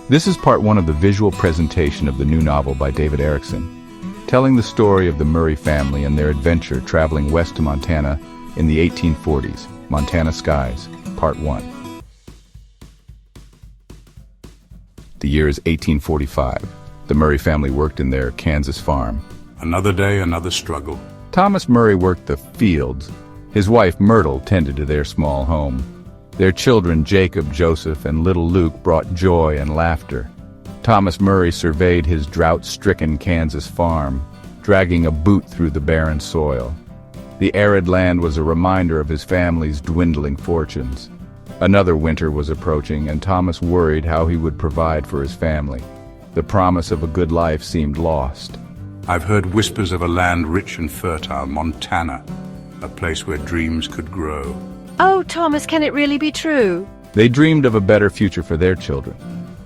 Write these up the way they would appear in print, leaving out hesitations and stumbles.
This is part one of the visual presentation of the new novel by David Erickson, telling the story of the Murray family and their adventure traveling west to Montana in the 1840s, Montana Skies, Part 1. The year is 1845. The Murray family worked in their Kansas farm. Another day, another struggle. Thomas Murray worked the fields. His wife, Myrtle, tended to their small home. Their children, Jacob, Joseph, and little Luke, brought joy and laughter. Thomas Murray surveyed his drought-stricken Kansas farm, dragging a boot through the barren soil. The arid land was a reminder of his family's dwindling fortunes. Another winter was approaching, and Thomas worried how he would provide for his family. The promise of a good life seemed lost. I've heard whispers of a land rich and fertile, Montana, a place where dreams could grow. Oh, Thomas, can it really be true? They dreamed of a better future for their children.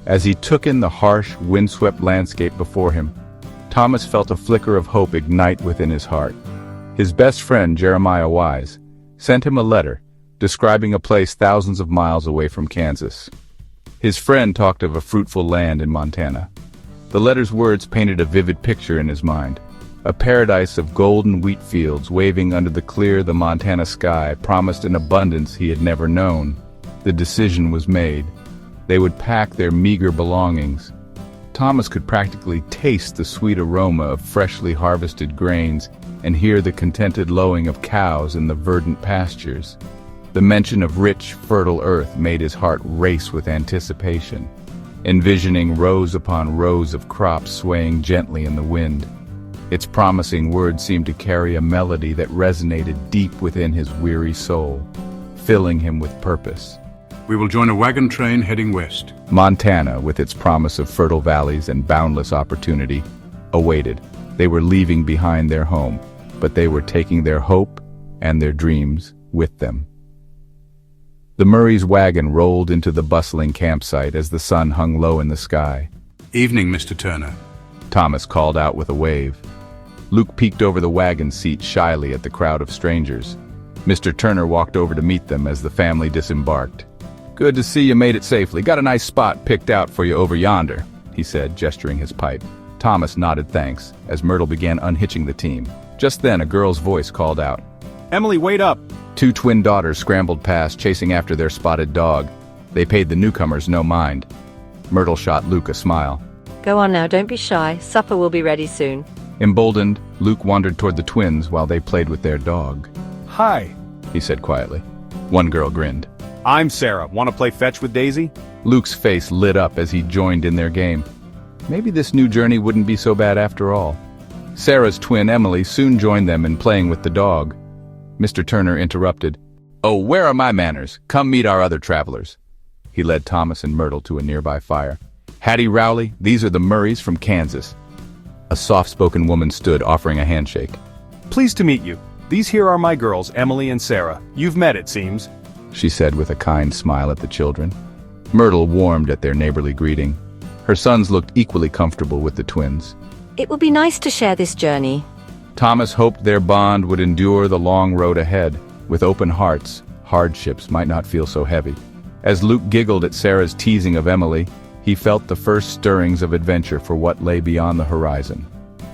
As he took in the harsh, windswept landscape before him, Thomas felt a flicker of hope ignite within his heart. His best friend, Jeremiah Wise, sent him a letter describing a place thousands of miles away from Kansas. His friend talked of a fruitful land in Montana. The letter's words painted a vivid picture in his mind. A paradise of golden wheat fields waving under the Montana sky promised an abundance he had never known. The decision was made. They would pack their meager belongings. Thomas could practically taste the sweet aroma of freshly harvested grains and hear the contented lowing of cows in the verdant pastures. The mention of rich, fertile earth made his heart race with anticipation, envisioning rows upon rows of crops swaying gently in the wind. Its promising words seemed to carry a melody that resonated deep within his weary soul, filling him with purpose. We will join a wagon train heading west. Montana, with its promise of fertile valleys and boundless opportunity, awaited. They were leaving behind their home, but they were taking their hope and their dreams with them. The Murray's wagon rolled into the bustling campsite as the sun hung low in the sky. Evening, Mr. Turner. Thomas called out with a wave. Luke peeked over the wagon seat shyly at the crowd of strangers. Mr. Turner walked over to meet them as the family disembarked. "Good to see you made it safely. Got a nice spot picked out for you over yonder," he said, gesturing his pipe. Thomas nodded thanks as Myrtle began unhitching the team. Just then a girl's voice called out, "Emily, wait up!" Two twin daughters scrambled past, chasing after their spotted dog. They paid the newcomers no mind. Myrtle shot Luke a smile. Go on now, don't be shy. Supper will be ready soon. Emboldened, Luke wandered toward the twins while they played with their dog. "Hi, He said quietly. One girl grinned. I'm Sarah. Want to play fetch with Daisy?" Luke's face lit up as he joined in their game. Maybe this new journey wouldn't be so bad after all. Sarah's twin Emily soon joined them in playing with the dog. Mr. Turner interrupted. "Oh, where are my manners? Come meet our other travelers." He led Thomas and Myrtle to a nearby fire. "Hattie Rowley, these are the Murrays from Kansas." A soft-spoken woman stood, offering a handshake. "Pleased to meet you. These here are my girls, Emily and Sarah. You've met, it seems," she said with a kind smile at the children. Myrtle warmed at their neighborly greeting. Her sons looked equally comfortable with the twins. It will be nice to share this journey. Thomas hoped their bond would endure the long road ahead. With open hearts, hardships might not feel so heavy. As Luke giggled at Sarah's teasing of Emily, he felt the first stirrings of adventure for what lay beyond the horizon.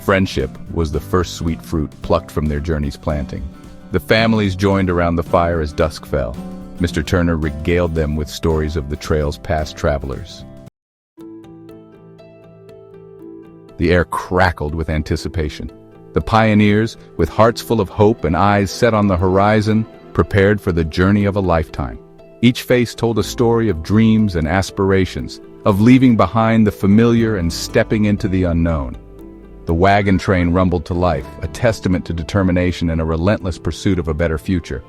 Friendship was the first sweet fruit plucked from their journey's planting. The families joined around the fire as dusk fell. Mr. Turner regaled them with stories of the trail's past travelers. The air crackled with anticipation. The pioneers, with hearts full of hope and eyes set on the horizon, prepared for the journey of a lifetime. Each face told a story of dreams and aspirations, of leaving behind the familiar and stepping into the unknown. The wagon train rumbled to life, a testament to determination and a relentless pursuit of a better future.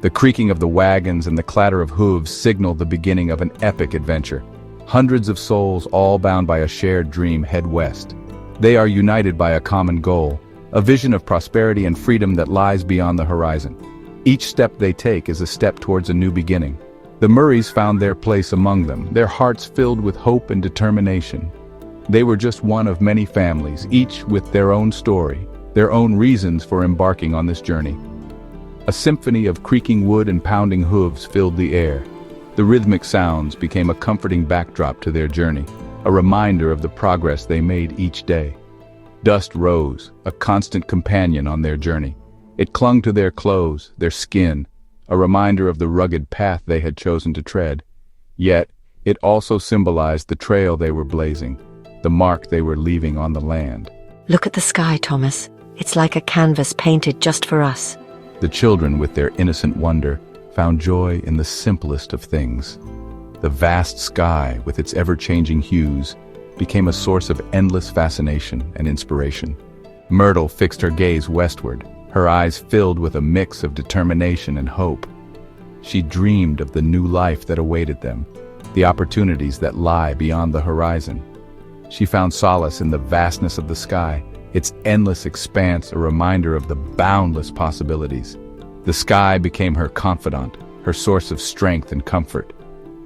The creaking of the wagons and the clatter of hooves signaled the beginning of an epic adventure. Hundreds of souls, all bound by a shared dream, head west. They are united by a common goal, a vision of prosperity and freedom that lies beyond the horizon. Each step they take is a step towards a new beginning. The Murrays found their place among them, their hearts filled with hope and determination. They were just one of many families, each with their own story, their own reasons for embarking on this journey. A symphony of creaking wood and pounding hooves filled the air. The rhythmic sounds became a comforting backdrop to their journey. a reminder of the progress they made each day. Dust rose, a constant companion on their journey. It clung to their clothes, their skin, a reminder of the rugged path they had chosen to tread. Yet, it also symbolized the trail they were blazing, the mark they were leaving on the land. Look at the sky, Thomas. It's like a canvas painted just for us. The children, with their innocent wonder, found joy in the simplest of things. The vast sky, with its ever-changing hues, became a source of endless fascination and inspiration. Myrtle fixed her gaze westward, her eyes filled with a mix of determination and hope. She dreamed of the new life that awaited them, the opportunities that lie beyond the horizon. She found solace in the vastness of the sky, its endless expanse a reminder of the boundless possibilities. The sky became her confidant, her source of strength and comfort.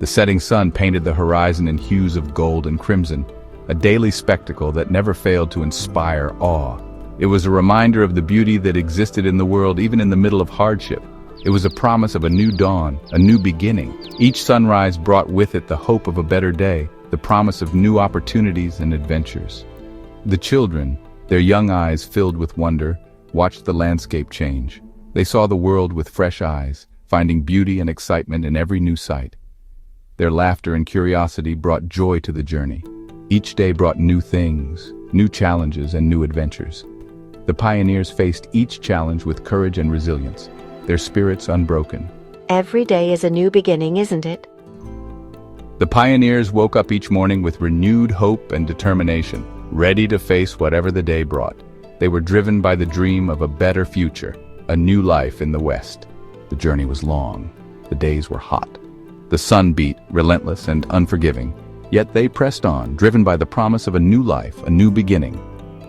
The setting sun painted the horizon in hues of gold and crimson, a daily spectacle that never failed to inspire awe. It was a reminder of the beauty that existed in the world even in the middle of hardship. It was a promise of a new dawn, a new beginning. Each sunrise brought with it the hope of a better day, the promise of new opportunities and adventures. The children, their young eyes filled with wonder, watched the landscape change. They saw the world with fresh eyes, finding beauty and excitement in every new sight. Their laughter and curiosity brought joy to the journey. Each day brought new things, new challenges, and new adventures. The pioneers faced each challenge with courage and resilience, their spirits unbroken. Every day is a new beginning, isn't it? The pioneers woke up each morning with renewed hope and determination, ready to face whatever the day brought. They were driven by the dream of a better future, a new life in the West. The journey was long. The days were hot. The sun beat, relentless and unforgiving. Yet they pressed on, driven by the promise of a new life, a new beginning.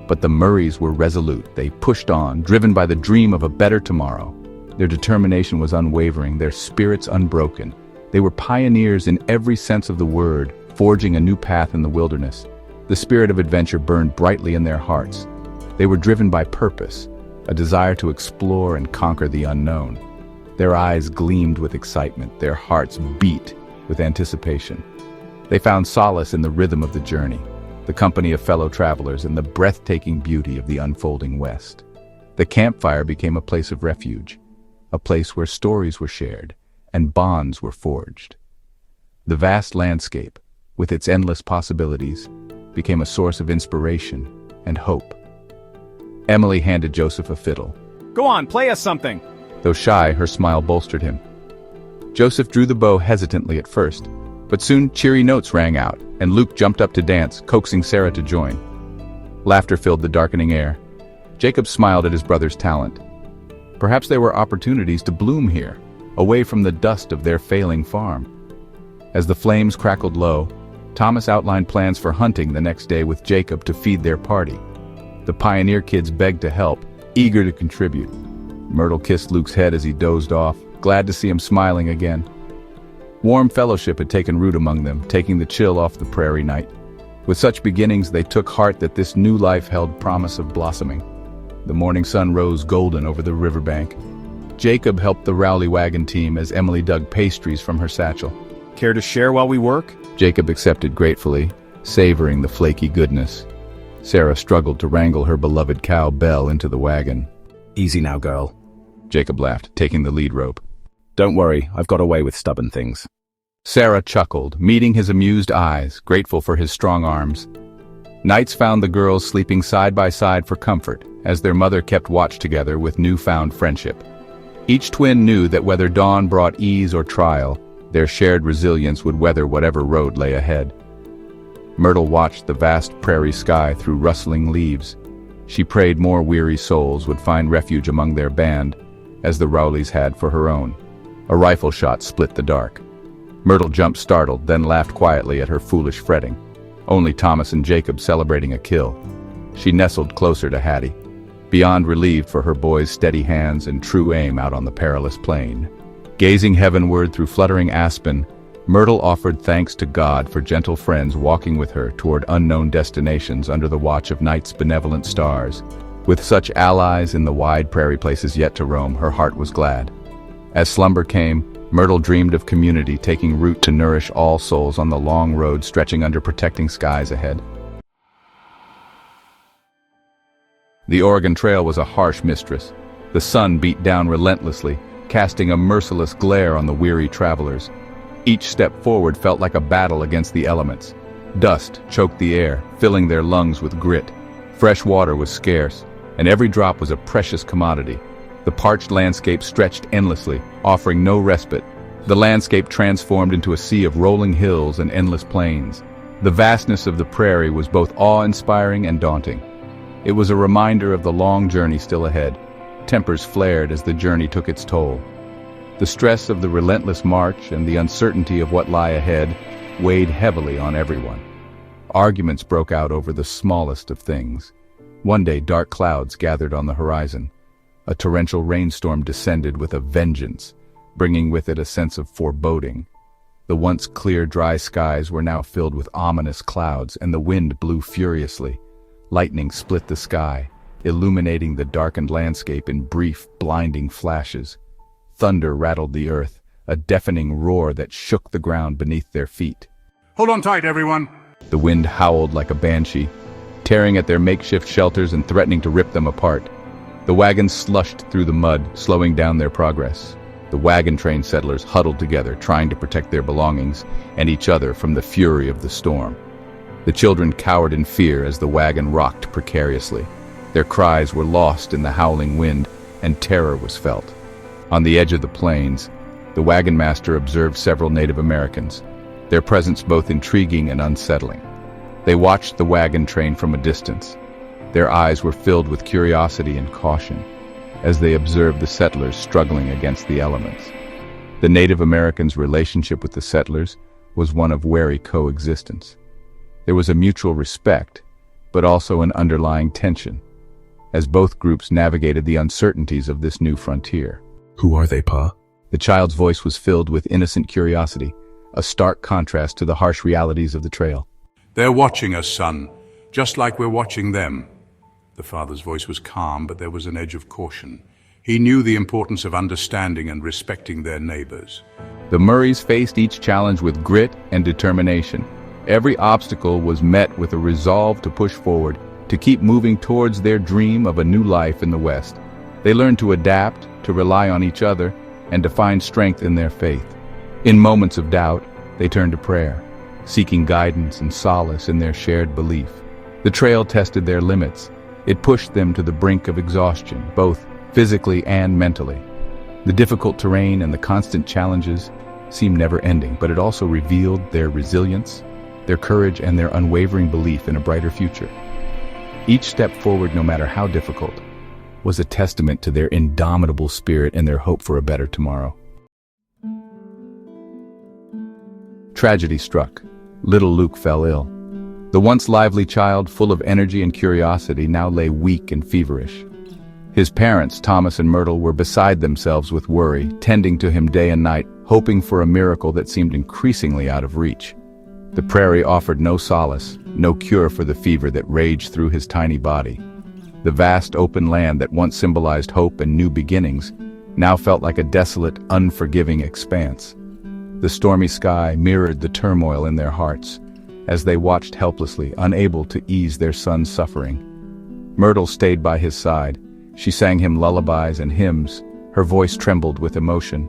But the Murrays were resolute. They pushed on, driven by the dream of a better tomorrow. Their determination was unwavering, their spirits unbroken. They were pioneers in every sense of the word, forging a new path in the wilderness. The spirit of adventure burned brightly in their hearts. They were driven by purpose, a desire to explore and conquer the unknown. Their eyes gleamed with excitement, their hearts beat with anticipation. They found solace in the rhythm of the journey, the company of fellow travelers, and the breathtaking beauty of the unfolding West. The campfire became a place of refuge, a place where stories were shared and bonds were forged. The vast landscape, with its endless possibilities, became a source of inspiration and hope. Emily handed Joseph a fiddle. Go on, play us something. Though shy, her smile bolstered him. Joseph drew the bow hesitantly at first, but soon cheery notes rang out, and Luke jumped up to dance, coaxing Sarah to join. Laughter filled the darkening air. Jacob smiled at his brother's talent. Perhaps there were opportunities to bloom here, away from the dust of their failing farm. As the flames crackled low, Thomas outlined plans for hunting the next day with Jacob to feed their party. The pioneer kids begged to help, eager to contribute. Myrtle kissed Luke's head as he dozed off, glad to see him smiling again. Warm fellowship had taken root among them, taking the chill off the prairie night. With such beginnings, they took heart that this new life held promise of blossoming. The morning sun rose golden over the riverbank. Jacob helped the Rowley wagon team as Emily dug pastries from her satchel. Care to share while we work? Jacob accepted gratefully, savoring the flaky goodness. Sarah struggled to wrangle her beloved cow Belle into the wagon. Easy now, girl. Jacob laughed, taking the lead rope. Don't worry, I've got away with stubborn things. Sarah chuckled, meeting his amused eyes, grateful for his strong arms. Nights found the girls sleeping side by side for comfort, as their mother kept watch together with newfound friendship. Each twin knew that whether dawn brought ease or trial, their shared resilience would weather whatever road lay ahead. Myrtle watched the vast prairie sky through rustling leaves. She prayed more weary souls would find refuge among their band, as the Rowleys had for her own. A rifle shot split the dark. Myrtle jumped startled, then laughed quietly at her foolish fretting. Only Thomas and Jacob celebrating a kill. She nestled closer to Hattie, beyond relieved for her boy's steady hands and true aim out on the perilous plain. Gazing heavenward through fluttering aspen, Myrtle offered thanks to God for gentle friends walking with her toward unknown destinations under the watch of night's benevolent stars. With such allies in the wide prairie places yet to roam, her heart was glad. As slumber came, Myrtle dreamed of community taking root to nourish all souls on the long road stretching under protecting skies ahead. The Oregon Trail was a harsh mistress. The sun beat down relentlessly, casting a merciless glare on the weary travelers. Each step forward felt like a battle against the elements. Dust choked the air, filling their lungs with grit. Fresh water was scarce, and every drop was a precious commodity. The parched landscape stretched endlessly, offering no respite. The landscape transformed into a sea of rolling hills and endless plains. The vastness of the prairie was both awe-inspiring and daunting. It was a reminder of the long journey still ahead. Tempers flared as the journey took its toll. The stress of the relentless march and the uncertainty of what lay ahead weighed heavily on everyone. Arguments broke out over the smallest of things. One day, dark clouds gathered on the horizon. A torrential rainstorm descended with a vengeance, bringing with it a sense of foreboding. The once clear, dry skies were now filled with ominous clouds, and the wind blew furiously. Lightning split the sky, illuminating the darkened landscape in brief, blinding flashes. Thunder rattled the earth, a deafening roar that shook the ground beneath their feet. Hold on tight, everyone. The wind howled like a banshee, tearing at their makeshift shelters and threatening to rip them apart. The wagons slushed through the mud, slowing down their progress. The wagon train settlers huddled together, trying to protect their belongings and each other from the fury of the storm. The children cowered in fear as the wagon rocked precariously. Their cries were lost in the howling wind, and terror was felt. On the edge of the plains, the wagon master observed several Native Americans, their presence both intriguing and unsettling. They watched the wagon train from a distance. Their eyes were filled with curiosity and caution as they observed the settlers struggling against the elements. The Native Americans' relationship with the settlers was one of wary coexistence. There was a mutual respect, but also an underlying tension, as both groups navigated the uncertainties of this new frontier. Who are they, Pa? The child's voice was filled with innocent curiosity, a stark contrast to the harsh realities of the trail. They're watching us, son, just like we're watching them. The father's voice was calm, but there was an edge of caution. He knew the importance of understanding and respecting their neighbors. The Murrays faced each challenge with grit and determination. Every obstacle was met with a resolve to push forward, to keep moving towards their dream of a new life in the West. They learned to adapt, to rely on each other, and to find strength in their faith. In moments of doubt, they turned to prayer, seeking guidance and solace in their shared belief. The trail tested their limits. It pushed them to the brink of exhaustion, both physically and mentally. The difficult terrain and the constant challenges seemed never-ending, but it also revealed their resilience, their courage, and their unwavering belief in a brighter future. Each step forward, no matter how difficult, was a testament to their indomitable spirit and their hope for a better tomorrow. Tragedy struck. Little Luke fell ill. The once lively child, full of energy and curiosity, now lay weak and feverish. His parents, Thomas and Myrtle, were beside themselves with worry, tending to him day and night, hoping for a miracle that seemed increasingly out of reach. The prairie offered no solace, no cure for the fever that raged through his tiny body. The vast open land that once symbolized hope and new beginnings now felt like a desolate, unforgiving expanse. The stormy sky mirrored the turmoil in their hearts as they watched helplessly, unable to ease their son's suffering. Myrtle stayed by his side. She sang him lullabies and hymns. Her voice trembled with emotion.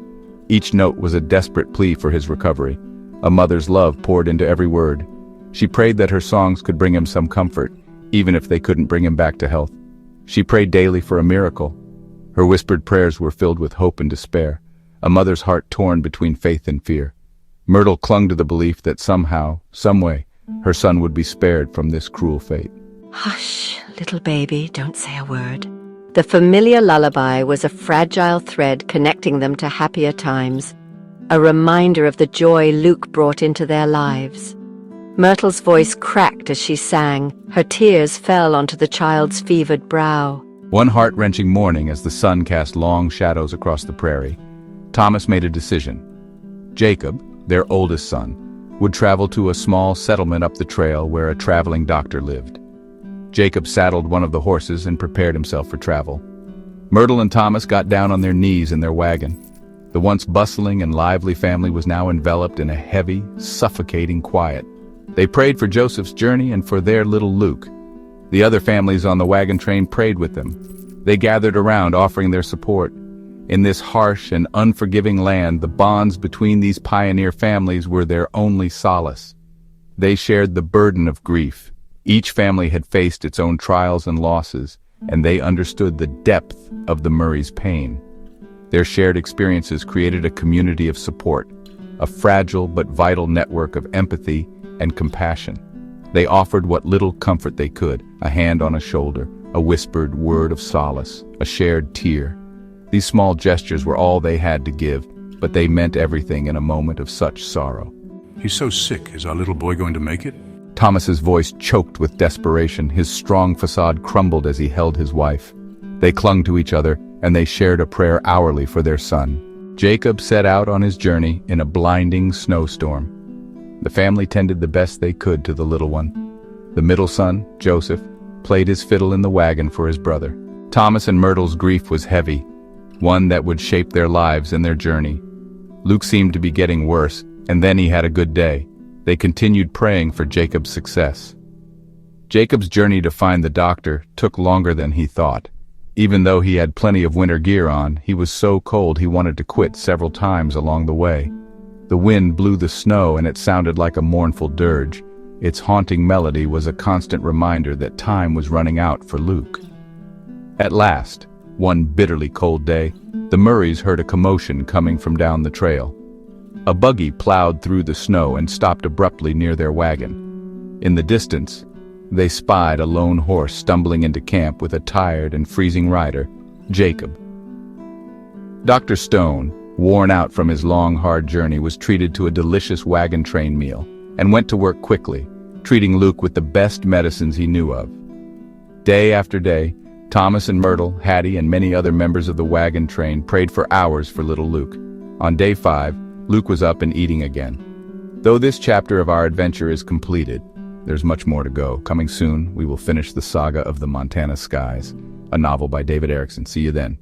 Each note was a desperate plea for his recovery. A mother's love poured into every word. She prayed that her songs could bring him some comfort, even if they couldn't bring him back to health. She prayed daily for a miracle. Her whispered prayers were filled with hope and despair, a mother's heart torn between faith and fear. Myrtle clung to the belief that somehow, someway, her son would be spared from this cruel fate. Hush, little baby, don't say a word. The familiar lullaby was a fragile thread connecting them to happier times, a reminder of the joy Luke brought into their lives. Myrtle's voice cracked as she sang. Her tears fell onto the child's fevered brow. One heart-wrenching morning, as the sun cast long shadows across the prairie, Thomas made a decision. Jacob, their oldest son, would travel to a small settlement up the trail where a traveling doctor lived. Jacob saddled one of the horses and prepared himself for travel. Myrtle and Thomas got down on their knees in their wagon. The once bustling and lively family was now enveloped in a heavy, suffocating quiet. They prayed for Joseph's journey and for their little Luke. The other families on the wagon train prayed with them. They gathered around, offering their support. In this harsh and unforgiving land, the bonds between these pioneer families were their only solace. They shared the burden of grief. Each family had faced its own trials and losses, and they understood the depth of the Murray's pain. Their shared experiences created a community of support, a fragile but vital network of empathy and compassion. They offered what little comfort they could, a hand on a shoulder, a whispered word of solace, a shared tear. These small gestures were all they had to give, but they meant everything in a moment of such sorrow. He's so sick. Is our little boy going to make it? Thomas's voice choked with desperation. His strong facade crumbled as he held his wife. They clung to each other, and they shared a prayer hourly for their son. Jacob set out on his journey in a blinding snowstorm. The family tended the best they could to the little one. The middle son, Joseph, played his fiddle in the wagon for his brother. Thomas and Myrtle's grief was heavy, one that would shape their lives and their journey. Luke seemed to be getting worse, and then he had a good day. They continued praying for Jacob's success. Jacob's journey to find the doctor took longer than he thought. Even though he had plenty of winter gear on, he was so cold he wanted to quit several times along the way. The wind blew the snow and it sounded like a mournful dirge. Its haunting melody was a constant reminder that time was running out for Luke. At last, one bitterly cold day, the Murrays heard a commotion coming from down the trail. A buggy plowed through the snow and stopped abruptly near their wagon. In the distance, they spied a lone horse stumbling into camp with a tired and freezing rider, Jacob. Dr. Stone, worn out from his long, hard journey, was treated to a delicious wagon train meal and went to work quickly, treating Luke with the best medicines he knew of. Day after day, Thomas and Myrtle, Hattie, and many other members of the wagon train prayed for hours for little Luke. On day 5, Luke was up and eating again. Though this chapter of our adventure is completed, there's much more to go. Coming soon, we will finish the saga of the Montana Skies, a novel by David Erickson. See you then.